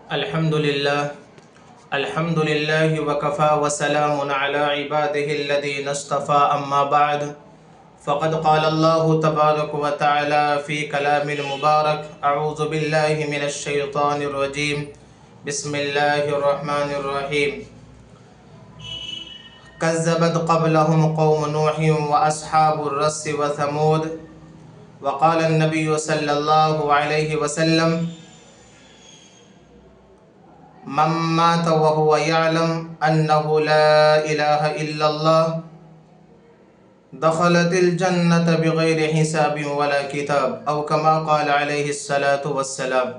الحمد لله وكفى وسلام على عباده الذين اصطفى أما بعد فقد قال الله تبارك وتعالى في كلام المبارك أعوذ بالله من الشيطان الرجيم بسم الله الرحمن الرحيم كذبت قبلهم قوم نوح وأصحاب الرس وثمود وقال النبي صلى الله عليه وسلم من مات وهو يعلم أنه لا إله إلا الله دخلت الجنة بغير حساب ولا كتاب أو كما قال عليه الصلاة والسلام۔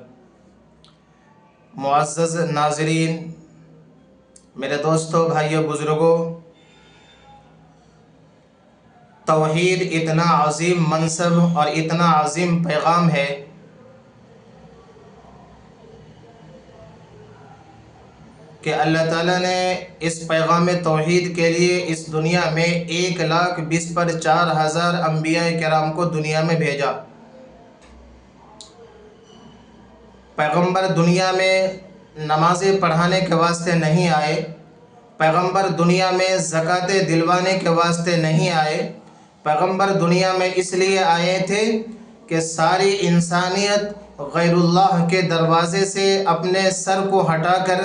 معزز ناظرین، میرے دوستوں، بھائیوں، بزرگوں، توحید اتنا عظیم منصب اور اتنا عظیم پیغام ہے کہ اللہ تعالیٰ نے اس پیغام توحید کے لیے اس دنیا میں 1,20,4,000 انبیاء کرام کو دنیا میں بھیجا۔ پیغمبر دنیا میں نمازیں پڑھانے کے واسطے نہیں آئے، پیغمبر دنیا میں زکوٰۃ دلوانے کے واسطے نہیں آئے، پیغمبر دنیا میں اس لیے آئے تھے کہ ساری انسانیت غیر اللہ کے دروازے سے اپنے سر کو ہٹا کر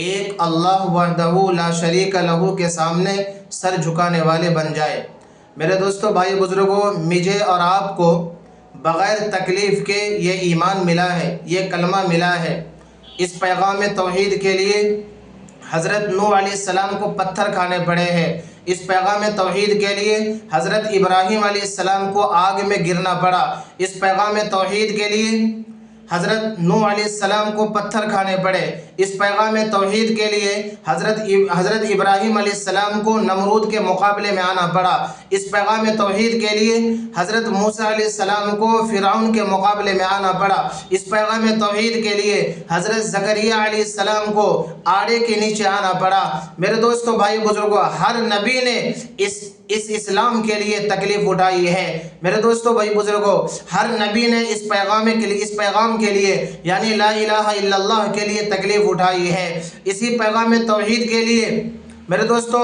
ایک اللہ وحدہ لا شریک لہ کے سامنے سر جھکانے والے بن جائے۔ میرے دوستوں، بھائی بزرگوں، مجھے اور آپ کو بغیر تکلیف کے یہ ایمان ملا ہے، یہ کلمہ ملا ہے۔ اس پیغام توحید کے لیے حضرت نوح علیہ السلام کو پتھر کھانے پڑے ہیں، اس پیغام توحید کے لیے حضرت ابراہیم علیہ السلام کو آگ میں گرنا پڑا، اس پیغام توحید کے لیے حضرت نوح علیہ السلام کو پتھر کھانے پڑے، اس پیغام توحید کے لیے حضرت ابراہیم علیہ السلام کو نمرود کے مقابلے میں آنا پڑا، اس پیغام توحید کے لیے حضرت موسیٰ علیہ السلام کو فرعون کے مقابلے میں آنا پڑا، اس پیغام توحید کے لیے حضرت زکریہ علیہ السلام کو آڑے کے نیچے آنا پڑا۔ میرے دوستوں، بھائی بزرگوں، ہر نبی نے اس اسلام کے لیے تکلیف اٹھائی ہے۔ میرے دوستوں، بھائی بزرگوں، ہر نبی نے اس پیغام کے لیے یعنی لا الہ الا اللہ کے لیے تکلیف اٹھائی ہے۔ اسی پیغام توحید کے لیے میرے دوستوں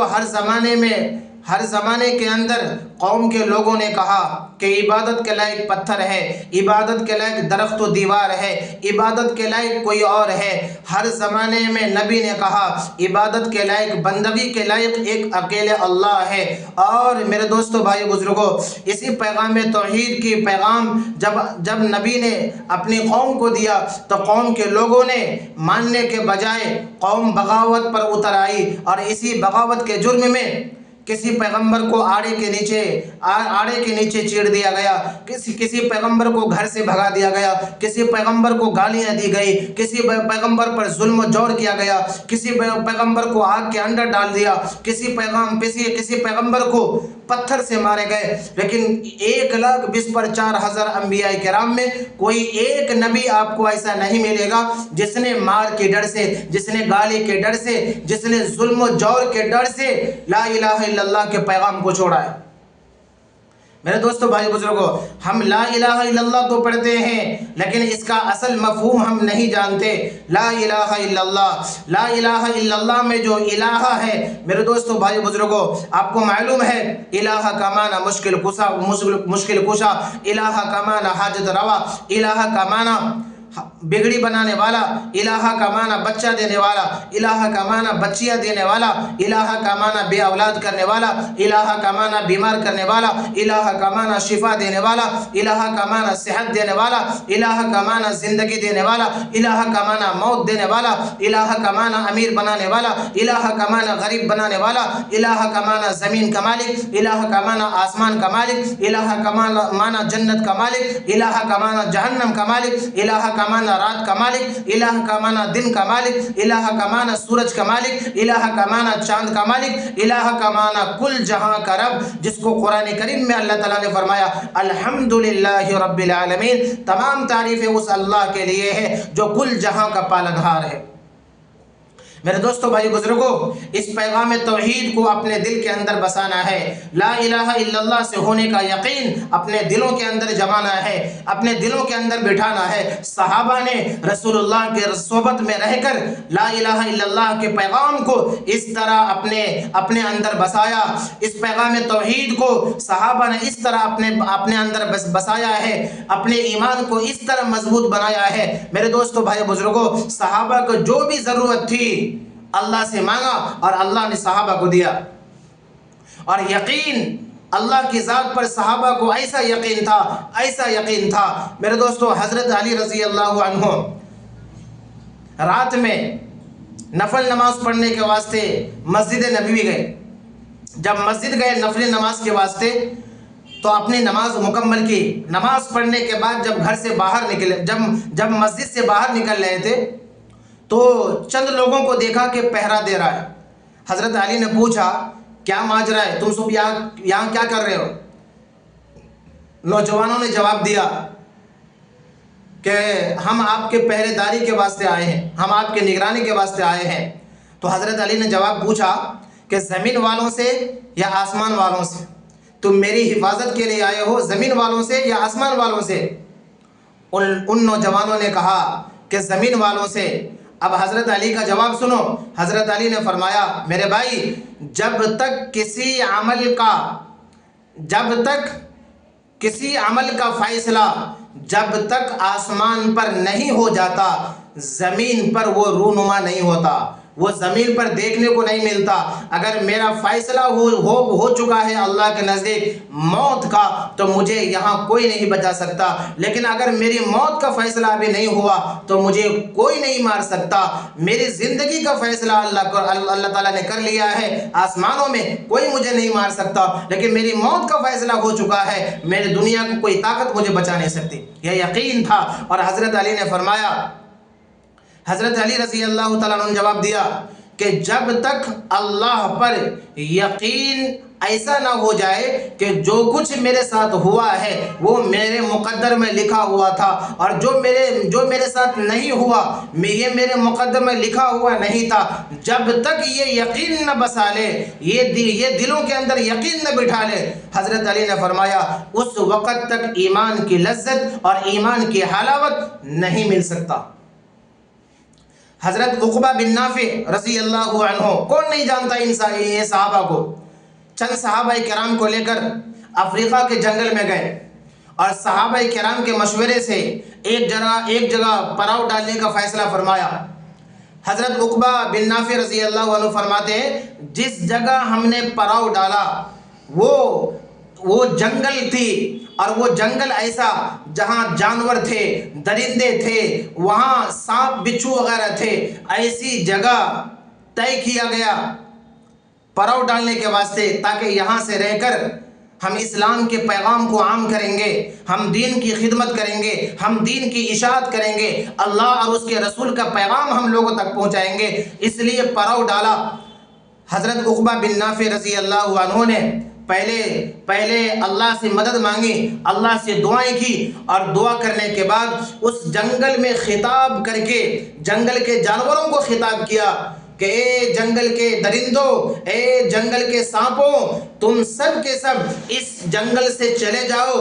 ہر زمانے کے اندر قوم کے لوگوں نے کہا کہ عبادت کے لائق پتھر ہے، عبادت کے لائق درخت و دیوار ہے، عبادت کے لائق کوئی اور ہے۔ ہر زمانے میں نبی نے کہا عبادت کے لائق، بندگی کے لائق ایک اکیلے اللہ ہے۔ اور میرے دوستوں، بھائی بزرگوں، اسی پیغام توحید کی پیغام جب نبی نے اپنی قوم کو دیا تو قوم کے لوگوں نے ماننے کے بجائے قوم بغاوت پر اتر آئی، اور اسی بغاوت کے جرم میں کسی پیغمبر کو آڑے کے نیچے چیڑ دیا گیا، کسی پیغمبر کو گھر سے بھگا دیا گیا، کسی پیغمبر کو گالیاں دی گئی، کسی پیغمبر پر ظلم و جور کیا گیا، کسی پیغمبر کو آگ کے اندر ڈال دیا، کسی پیغمبر کو پتھر سے مارے گئے۔ لیکن 1,20,4,000 انبیاء کرام میں کوئی ایک نبی آپ کو ایسا نہیں ملے گا جس نے مار کے ڈر سے، جس نے گالی کے ڈر سے، جس نے ظلم و جور کے ڈر سے لا الہ الا اللہ کے پیغام کو چھوڑا ہے۔ میرے دوستو، بھائی بزرگوں، ہم لا الہ الا اللہ تو پڑھتے ہیں لیکن اس کا اصل مفہوم ہم نہیں جانتے۔ لا الہ الا اللہ، لا الہ الا اللہ میں جو الہ ہے، میرے دوستو، بھائی بزرگوں، آپ کو معلوم ہے الہ کا معنی مشکل کشا، الہ کا معنی حاجت روا، الہ کا معنی بگڑی بنانے والا، الہ کا معنی بچہ دینے والا، الہ کا معنی بچیاں دینے والا، الہ کا معنی بے اولاد کرنے والا، الہ کا معنی بیمار کرنے والا، الہ کا معنی شفا دینے والا، الہ کا معنی صحت دینے والا، الہ کا معنی زندگی دینے والا، الہ کا معنی موت دینے والا، الہ کا معنی امیر بنانے والا، الہ کا معنی غریب بنانے والا، الہ کا معنی زمین کا مالک، الہ کا معنی آسمان کا مالک، الہ کا معنی جنت کا مالک، الہ کا معنی جہنم کا مالک، الہ کا معنی رات کا مالک، الہ کا معنی دن کا مالک، الہ کا معنی سورج کا مالک، الہ کا معنی چاند کا مالک، الہ کا معنی کل جہاں کا رب، جس کو قرآن کریم میں اللہ تعالیٰ نے فرمایا الحمدللہ رب العالمین، تمام تعریفیں اس اللہ کے لیے ہے جو کل جہاں کا پالنہار ہے۔ میرے دوستو بھائی بزرگوں، اس پیغام توحید کو اپنے دل کے اندر بسانا ہے، لا الہ الا اللہ سے ہونے کا یقین اپنے دلوں کے اندر جمانا ہے، اپنے دلوں کے اندر بٹھانا ہے۔ صحابہ نے رسول اللہ کے صحبت میں رہ کر لا الہ الا اللہ کے پیغام کو اس طرح اپنے اندر بسایا، اس پیغام توحید کو صحابہ نے اس طرح اپنے اندر بسایا ہے، اپنے ایمان کو اس طرح مضبوط بنایا ہے۔ میرے دوستو بھائی بزرگوں، صحابہ کو جو بھی ضرورت تھی اللہ سے مانگا اور اللہ نے صحابہ کو دیا، اور یقین اللہ کی ذات پر صحابہ کو ایسا یقین تھا۔ میرے دوستو، حضرت علی رضی اللہ عنہ رات میں نفل نماز پڑھنے کے واسطے مسجد نبوی گئے۔ جب مسجد گئے نفل نماز کے واسطے تو اپنی نماز مکمل کی۔ نماز پڑھنے کے بعد جب گھر سے باہر نکلے، جب مسجد سے باہر نکل رہے تھے تو چند لوگوں کو دیکھا کہ پہرا دے رہا ہے۔ حضرت علی نے پوچھا، کیا ماجرا ہے، تم سب یہاں کیا کر رہے ہو؟ نوجوانوں نے جواب دیا کہ ہم آپ کے پہرے داری کے واسطے آئے ہیں، ہم آپ کے نگرانی کے واسطے آئے ہیں۔ تو حضرت علی نے جواب پوچھا کہ زمین والوں سے یا آسمان والوں سے؟ تم میری حفاظت کے لیے آئے ہو زمین والوں سے یا آسمان والوں سے؟ ان نوجوانوں نے کہا کہ زمین والوں سے۔ اب حضرت علی کا جواب سنو۔ حضرت علی نے فرمایا، میرے بھائی، جب تک کسی عمل کا فیصلہ جب تک آسمان پر نہیں ہو جاتا، زمین پر وہ رونما نہیں ہوتا، وہ زمین پر دیکھنے کو نہیں ملتا۔ اگر میرا فیصلہ ہو چکا ہے اللہ کے نزدیک موت کا، تو مجھے یہاں کوئی نہیں بچا سکتا، لیکن اگر میری موت کا فیصلہ ابھی نہیں ہوا تو مجھے کوئی نہیں مار سکتا۔ میری زندگی کا فیصلہ اللہ تعالیٰ نے کر لیا ہے، آسمانوں میں کوئی مجھے نہیں مار سکتا، لیکن میری موت کا فیصلہ ہو چکا ہے، میری دنیا کو کوئی طاقت مجھے بچا نہیں سکتی۔ یہ یقین تھا۔ اور حضرت علی نے فرمایا، حضرت علی رضی اللہ تعالیٰ عنہ نے جواب دیا کہ جب تک اللہ پر یقین ایسا نہ ہو جائے کہ جو کچھ میرے ساتھ ہوا ہے وہ میرے مقدر میں لکھا ہوا تھا، اور جو میرے ساتھ نہیں ہوا یہ میرے مقدر میں لکھا ہوا نہیں تھا، جب تک یہ یقین نہ بسا لے، یہ دلوں کے اندر یقین نہ بٹھا لے، حضرت علی نے فرمایا اس وقت تک ایمان کی لذت اور ایمان کی حلاوت نہیں مل سکتا۔ حضرت عقبہ بن نافع رضی اللہ عنہ، کون نہیں جانتا یہ صحابہ کو؟ چند صحابہ کرام کو لے کر افریقہ کے جنگل میں گئے اور صحابہ کرام کے مشورے سے ایک جگہ پڑاؤ ڈالنے کا فیصلہ فرمایا۔ حضرت عقبہ بن نافع رضی اللہ عنہ فرماتے ہیں، جس جگہ ہم نے پڑاؤ ڈالا وہ جنگل تھی، اور وہ جنگل ایسا جہاں جانور تھے، درندے تھے، وہاں سانپ بچھو وغیرہ تھے، ایسی جگہ طے کیا گیا پڑاؤ ڈالنے کے واسطے، تاکہ یہاں سے رہ کر ہم اسلام کے پیغام کو عام کریں گے، ہم دین کی خدمت کریں گے، ہم دین کی اشاعت کریں گے، اللہ اور اس کے رسول کا پیغام ہم لوگوں تک پہنچائیں گے، اس لیے پڑاؤ ڈالا۔ حضرت عقبہ بن نافع رضی اللہ عنہ نے پہلے اللہ سے مدد مانگی، اللہ سے دعائیں کی، اور دعا کرنے کے بعد اس جنگل میں خطاب کر کے جنگل کے جانوروں کو خطاب کیا کہ اے جنگل کے درندوں، اے جنگل کے سانپوں، تم سب کے سب اس جنگل سے چلے جاؤ،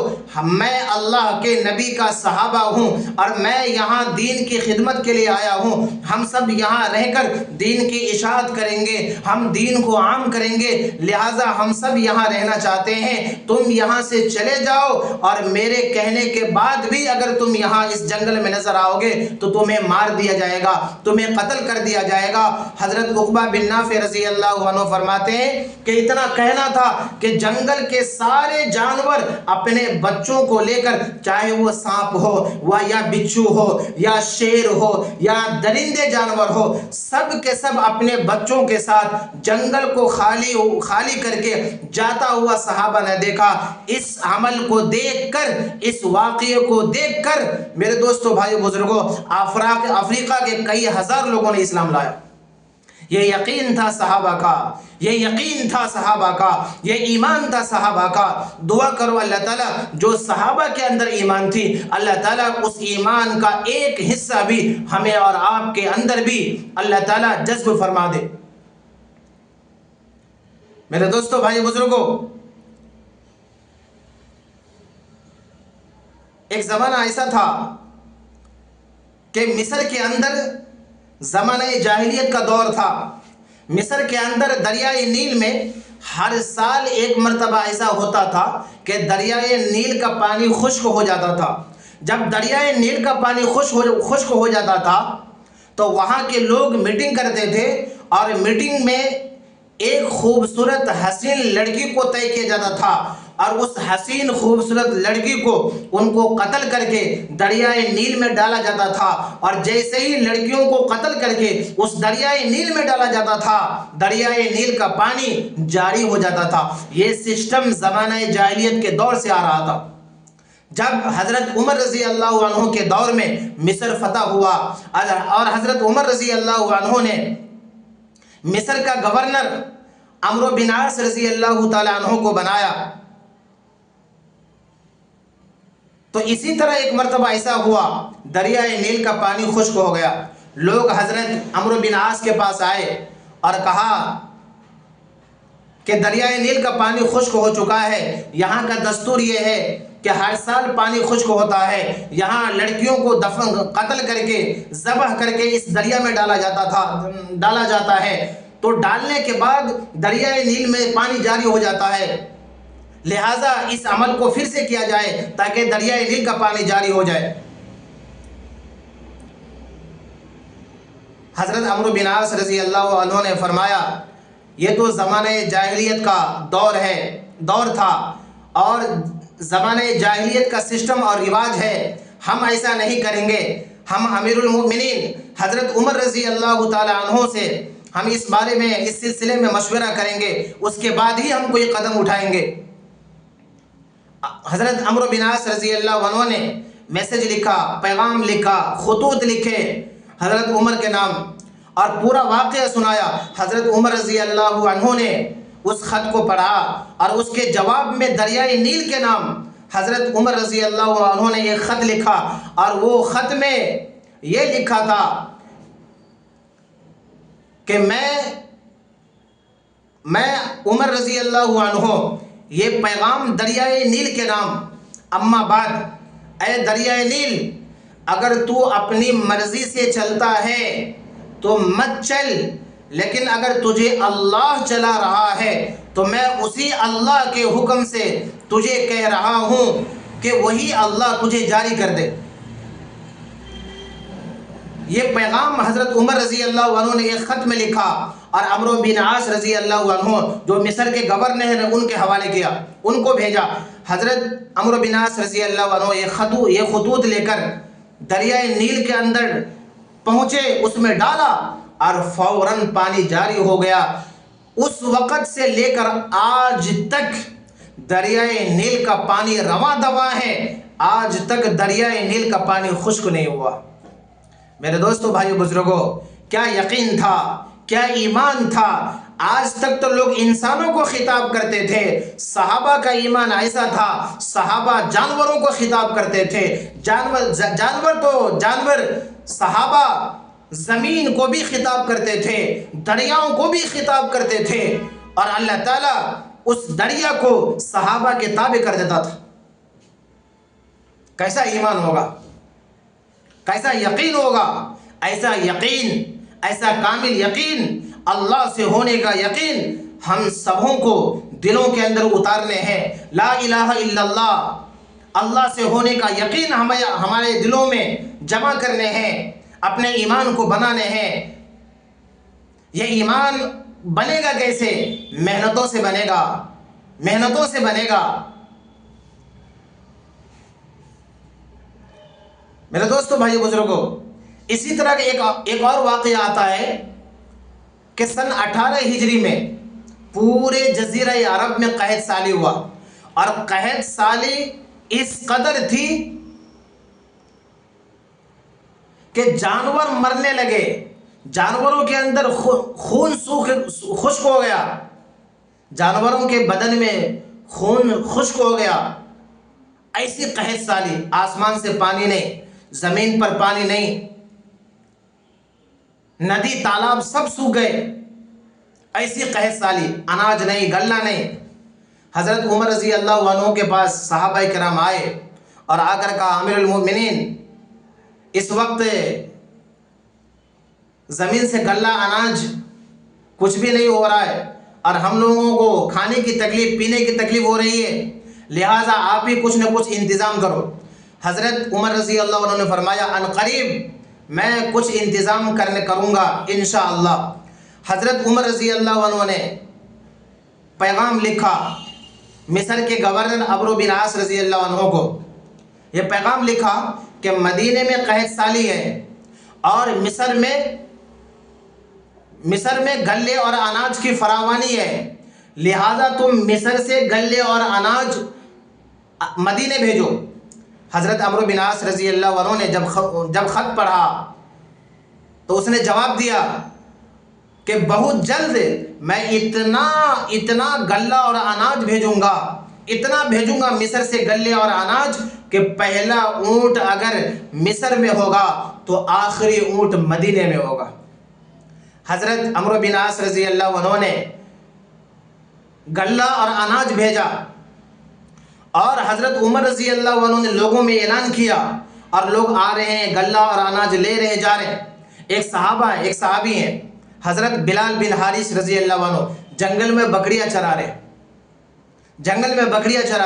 میں اللہ کے نبی کا صحابہ ہوں اور میں یہاں دین کی خدمت کے لیے آیا ہوں، ہم سب یہاں رہ کر دین کی اشاعت کریں گے، ہم دین کو عام کریں گے، لہٰذا ہم سب یہاں رہنا چاہتے ہیں، تم یہاں سے چلے جاؤ، اور میرے کہنے کے بعد بھی اگر تم یہاں اس جنگل میں نظر آؤ گے تو تمہیں مار دیا جائے گا، تمہیں قتل کر دیا جائے گا۔ حضرت عقبہ بن نافع رضی اللہ عنہ فرماتے ہیں کہ اتنا کہنا تھا کہ جنگل کے سارے جانور اپنے بچوں کو لے کر، چاہے وہ سانپ ہو یا بچھو ہو یا شیر ہو یا درندے جانور ہو، سب کے سب اپنے بچوں کے ساتھ جنگل کو خالی کر کے جاتا ہوا صحابہ نے دیکھا۔ اس عمل کو دیکھ کر، اس واقعے کو دیکھ کر میرے دوستو بھائیو بزرگوں، افریقہ کے کئی ہزار لوگوں نے اسلام لایا۔ یہ یقین تھا صحابہ کا، یہ یقین تھا صحابہ کا، یہ ایمان تھا صحابہ کا۔ دعا کرو اللہ تعالیٰ جو صحابہ کے اندر ایمان تھی، اللہ تعالیٰ اس ایمان کا ایک حصہ بھی ہمیں اور آپ کے اندر بھی اللہ تعالیٰ جذب فرما دے۔ میرے دوستو، بھائی بزرگوں، ایک زمانہ ایسا تھا کہ مصر کے اندر زمانہ جاہلیت کا دور تھا۔ مصر کے اندر دریائے نیل میں ہر سال ایک مرتبہ ایسا ہوتا تھا کہ دریائے نیل کا پانی خشک ہو جاتا تھا۔ جب دریائے نیل کا پانی خشک ہو جاتا تھا تو وہاں کے لوگ میٹنگ کرتے تھے، اور میٹنگ میں ایک خوبصورت حسین لڑکی کو طے کیا جاتا تھا، اور اس حسین خوبصورت لڑکی کو ان کو قتل کر کے دریائے نیل میں ڈالا جاتا تھا، اور جیسے ہی لڑکیوں کو قتل کر کے اس دریائے نیل میں ڈالا جاتا تھا، دریائے نیل کا پانی جاری ہو جاتا تھا۔ یہ سسٹم زمانہ جاہلیت کے دور سے آ رہا تھا۔ جب حضرت عمر رضی اللہ عنہ کے دور میں مصر فتح ہوا، اور حضرت عمر رضی اللہ عنہ نے مصر کا گورنر عمرو بن عاص رضی اللہ تعالی عنہ کو بنایا، تو اسی طرح ایک مرتبہ ایسا ہوا دریائے نیل کا پانی خشک ہو گیا۔ لوگ حضرت عمرو بن عاص کے پاس آئے اور کہا کہ دریائے نیل کا پانی خشک ہو چکا ہے، یہاں کا دستور یہ ہے کہ ہر سال پانی خشک ہوتا ہے، یہاں لڑکیوں کو قتل کر کے ذبح کر کے اس دریا میں ڈالا جاتا ہے، تو ڈالنے کے بعد دریائے نیل میں پانی جاری ہو جاتا ہے، لہٰذا اس عمل کو پھر سے کیا جائے تاکہ دریائے نیل کا پانی جاری ہو جائے۔ حضرت عمرو بن عاص رضی اللہ عنہ نے فرمایا یہ تو زمانہ جاہلیت کا دور تھا، اور زمانہ جاہلیت کا سسٹم اور رواج ہے، ہم ایسا نہیں کریں گے۔ ہم امیر المؤمنین حضرت عمر رضی اللہ تعالی عنہ سے ہم اس بارے میں اس سلسلے میں مشورہ کریں گے، اس کے بعد ہی ہم کوئی قدم اٹھائیں گے۔ حضرت عمرو بن عاص رضی اللہ عنہ نے میسج لکھا، پیغام لکھا، خطوط لکھے حضرت عمر کے نام، اور پورا واقعہ سنایا۔ حضرت عمر رضی اللہ عنہ نے اس خط کو پڑھا، اور اس کے جواب میں دریائے نیل کے نام حضرت عمر رضی اللہ عنہ نے ایک خط لکھا، اور وہ خط میں یہ لکھا تھا کہ میں عمر رضی اللہ عنہ یہ پیغام دریائے نیل کے نام، اما بعد اے دریائے نیل، اگر تو اپنی مرضی سے چلتا ہے تو مت چل، لیکن اگر تجھے اللہ چلا رہا ہے تو میں اسی اللہ کے حکم سے تجھے کہہ رہا ہوں کہ وہی اللہ تجھے جاری کر دے۔ یہ پیغام حضرت عمر رضی اللہ عنہ نے ایک خط میں لکھا، اور عمرو بن عاص رضی اللہ عنہ جو مصر کے گورنر ہیں ان کے حوالے کیا، ان کو بھیجا۔ حضرت عمرو بن عاص رضی اللہ عنہ یہ خطوط لے کر دریائے نیل کے اندر پہنچے، اس میں ڈالا، اور فوراً پانی جاری ہو گیا۔ اس وقت سے لے کر آج تک دریائے نیل کا پانی رواں دواں ہے، آج تک دریائے نیل کا پانی خشک نہیں ہوا۔ میرے دوستو، بھائیو، بزرگوں، کیا یقین تھا، کیا ایمان تھا۔ آج تک تو لوگ انسانوں کو خطاب کرتے تھے، صحابہ کا ایمان ایسا تھا، صحابہ جانوروں کو خطاب کرتے تھے، جانور صحابہ زمین کو بھی خطاب کرتے تھے، دریاؤں کو بھی خطاب کرتے تھے، اور اللہ تعالیٰ اس دریا کو صحابہ کے تابع کر دیتا تھا۔ کیسا ایمان ہوگا، کیسا یقین ہوگا؟ ایسا یقین، ایسا کامل یقین، اللہ سے ہونے کا یقین ہم سبوں کو دلوں کے اندر اتارنے ہیں۔ لا الہ الا اللہ، اللہ سے ہونے کا یقین ہمارے دلوں میں جمع کرنے ہیں، اپنے ایمان کو بنانے ہیں۔ یہ ایمان بنے گا کیسے؟ محنتوں سے بنے گا، محنتوں سے بنے گا۔ میرے دوستو، بھائی بزرگوں، اسی طرح ایک اور واقعہ آتا ہے کہ سن 18 ہجری میں پورے جزیرہ عرب میں قحط سالی ہوا، اور قحط سالی اس قدر تھی کہ جانور مرنے لگے، جانوروں کے اندر خون خشک ہو گیا، جانوروں کے بدن میں خون خشک ہو گیا، ایسی قحط سالی، آسمان سے پانی نہیں، زمین پر پانی نہیں، ندی تالاب سب سوکھ گئے، ایسی قحط سالی، اناج نہیں، غلہ نہیں۔ حضرت عمر رضی اللہ عنہ کے پاس صحابہ کرام آئے اور آ کر کہا امیر المؤمنین، اس وقت زمین سے غلہ اناج کچھ بھی نہیں ہو رہا ہے اور ہم لوگوں کو کھانے کی تکلیف، پینے کی تکلیف ہو رہی ہے، لہٰذا آپ ہی کچھ نہ کچھ انتظام کرو۔ حضرت عمر رضی اللہ عنہ نے فرمایا ان قریب میں کچھ انتظام کروں گا انشاءاللہ۔ حضرت عمر رضی اللہ عنہ نے پیغام لکھا مصر کے گورنر عمرو بن عاص رضی اللہ عنہ کو، یہ پیغام لکھا کہ مدینے میں قحط سالی ہے اور مصر میں غلے اور اناج کی فراوانی ہے، لہذا تم مصر سے غلے اور اناج مدینے بھیجو۔ حضرت عمرو بن عاص رضی اللہ عنہ نے جب خط پڑھا تو اس نے جواب دیا کہ بہت جلد میں اتنا غلہ اور اناج بھیجوں گا، اتنا بھیجوں گا مصر سے غلے اور اناج کہ پہلا اونٹ اگر مصر میں ہوگا تو آخری اونٹ مدینے میں ہوگا۔ حضرت عمرو بن عاص رضی اللہ عنہ نے غلہ اور اناج بھیجا اور حضرت عمر رضی اللہ عنہ نے لوگوں میں اعلان کیا اور لوگ آ رہے ہیں، غلہ اور اناج لے رہے جا رہے ہیں۔ ایک صحابی ہیں حضرت بلال بن حارث رضی اللہ عنہ، جنگل میں بکریاں چرا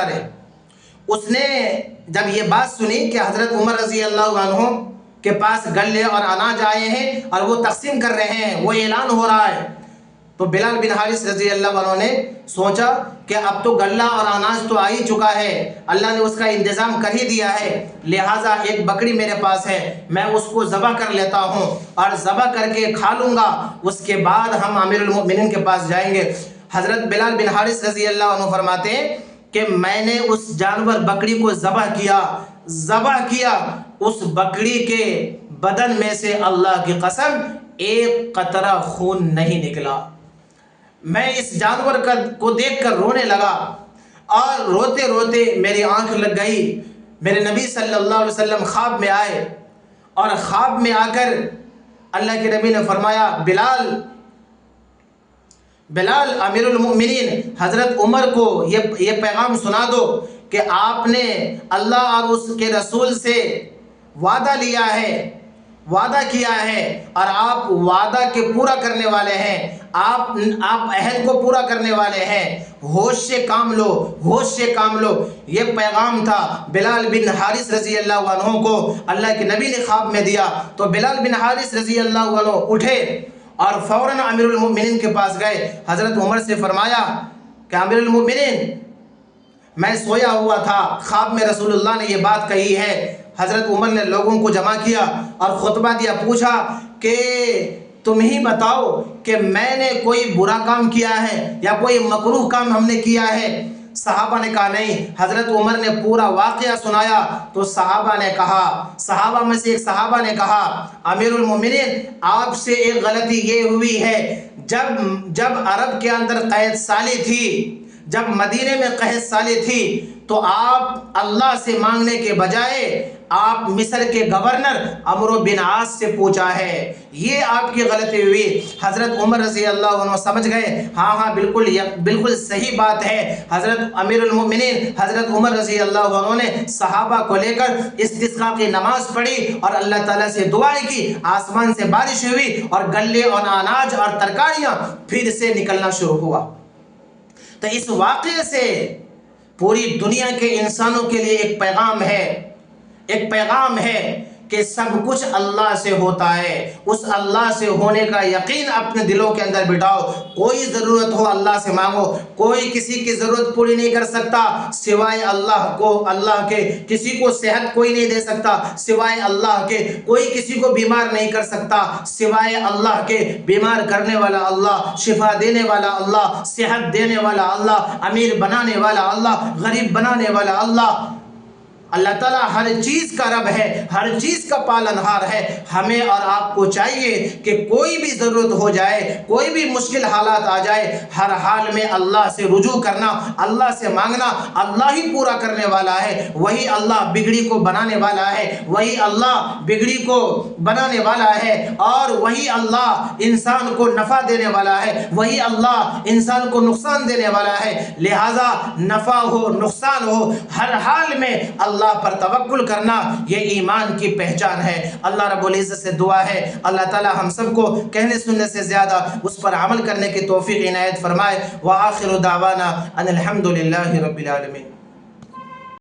رہے، اس نے جب یہ بات سنی کہ حضرت عمر رضی اللہ عنہ کے پاس غلے اور اناج آئے ہیں اور وہ تقسیم کر رہے ہیں، وہ اعلان ہو رہا ہے، تو بلال بن حارث رضی اللہ عنہ نے سوچا کہ اب تو غلہ اور اناج تو آ ہی چکا ہے، اللہ نے اس کا انتظام کر ہی دیا ہے، لہٰذا ایک بکری میرے پاس ہے، میں اس کو ذبح کر لیتا ہوں اور ذبح کر کے کھا لوں گا، اس کے بعد ہم امیر المؤمنین کے پاس جائیں گے۔ حضرت بلال بن حارث رضی اللہ عنہ فرماتے ہیں کہ میں نے اس جانور بکری کو ذبح کیا، اس بکری کے بدن میں سے اللہ کی قسم ایک قطرہ خون نہیں نکلا۔ میں اس جانور کو دیکھ کر رونے لگا اور روتے روتے میری آنکھ لگ گئی۔ میرے نبی صلی اللہ علیہ وسلم خواب میں آئے اور خواب میں آ کر اللہ کے نبی نے فرمایا بلال امیر المؤمنین حضرت عمر کو یہ پیغام سنا دو کہ آپ نے اللہ اور اس کے رسول سے وعدہ کیا ہے اور آپ وعدہ کے پورا کرنے والے ہیں، آپ عہد کو پورا کرنے والے ہیں، ہوش سے کام لو۔ یہ پیغام تھا بلال بن حارث رضی اللہ عنہ کو اللہ کے نبی نے خواب میں دیا۔ تو بلال بن حارث رضی اللہ عنہ اٹھے اور فوراً امیر المؤمنین کے پاس گئے، حضرت عمر سے فرمایا کہ امیر المؤمنین میں سویا ہوا تھا، خواب میں رسول اللہ نے یہ بات کہی ہے۔ حضرت عمر نے لوگوں کو جمع کیا اور خطبہ دیا، پوچھا کہ تم ہی بتاؤ کہ میں نے کوئی برا کام کیا ہے یا کوئی مکروہ کام ہم نے کیا ہے؟ صحابہ نے کہا نہیں۔ حضرت عمر نے پورا واقعہ سنایا تو صحابہ میں سے ایک صحابہ نے کہا امیر المومنین آپ سے ایک غلطی یہ ہوئی ہے، جب عرب کے اندر قحط سالی تھی، جب مدینے میں قحط سالی تھی تو آپ اللہ سے مانگنے کے بجائے آپ مصر کے گورنر عمرو بن عاص سے پوچھا ہے، یہ آپ کی غلطی ہوئی۔ حضرت عمر رضی اللہ عنہ سمجھ گئے ہاں بالکل صحیح بات ہے۔ حضرت امیر المؤمنین حضرت عمر رضی اللہ عنہ نے صحابہ کو لے کر استسقاء کی نماز پڑھی اور اللہ تعالیٰ سے دعائیں کی، آسمان سے بارش ہوئی اور غلے اور اناج اور ترکاریاں پھر سے نکلنا شروع ہوا۔ تو اس واقعے سے پوری دنیا کے انسانوں کے لیے ایک پیغام ہے کہ سب کچھ اللہ سے ہوتا ہے، اس اللہ سے ہونے کا یقین اپنے دلوں کے اندر بٹھاؤ۔ کوئی ضرورت ہو اللہ سے مانگو، کوئی کسی کی ضرورت پوری نہیں کر سکتا سوائے اللہ کے، کسی کو صحت کوئی نہیں دے سکتا سوائے اللہ کے، کوئی کسی کو بیمار نہیں کر سکتا سوائے اللہ کے، بیمار کرنے والا اللہ، شفا دینے والا اللہ، صحت دینے والا اللہ، امیر بنانے والا اللہ، غریب بنانے والا اللہ، اللہ تعالیٰ ہر چیز کا رب ہے، ہر چیز کا پالنہار ہے۔ ہمیں اور آپ کو چاہیے کہ کوئی بھی ضرورت ہو جائے، کوئی بھی مشکل حالات آ جائے، ہر حال میں اللہ سے رجوع کرنا، اللہ سے مانگنا۔ اللہ ہی پورا کرنے والا ہے، وہی اللہ بگڑی کو بنانے والا ہے، وہی اللہ بگڑی کو بنانے والا ہے، اور وہی اللہ انسان کو نفع دینے والا ہے، وہی اللہ انسان کو نقصان دینے والا ہے۔ لہٰذا نفع ہو نقصان ہو، ہر حال میں اللہ پر توکل کرنا یہ ایمان کی پہچان ہے۔ اللہ رب العزت سے دعا ہے اللہ تعالی ہم سب کو کہنے سننے سے زیادہ اس پر عمل کرنے کی توفیق عنایت فرمائے۔ وآخر دعوانا ان الحمد للہ رب العالمین۔